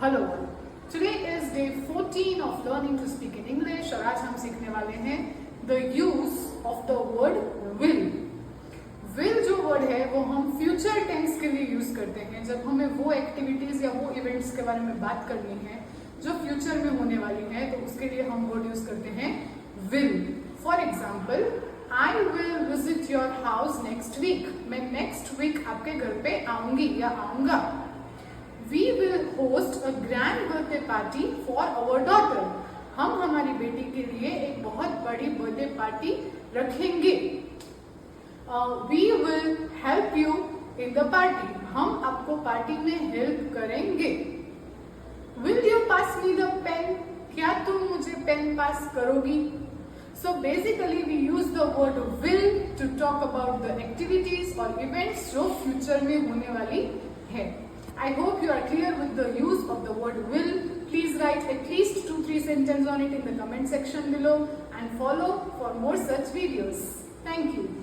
Hello, today is day 14 of learning to speak in English और आज हम सीखने वाले हैं the use of the word will. Will जो word है वो हम future tense के लिए use करते हैं जब हमें वो activities या वो events के बारे में बात करनी है जो future में होने वाली है, तो उसके लिए हम word use करते हैं will. For example, I will visit your house next week. मैं next week आपके घर पे आऊंगी या आऊंगा. We will host a grand birthday party for our daughter. हम हमारी बेटी के लिए एक बहुत बड़ी बर्थडे पार्टी रखेंगे. We will help you in the party. हम आपको पार्टी में हेल्प करेंगे. Will you pass me the pen? क्या तुम मुझे पेन पास करोगी? So basically we use the word will to talk about the activities or events जो future में होने वाली है. I hope you are clear with the use of the word will. Please write at least 2-3 sentences on it in the comment section below and follow for more such videos. Thank you.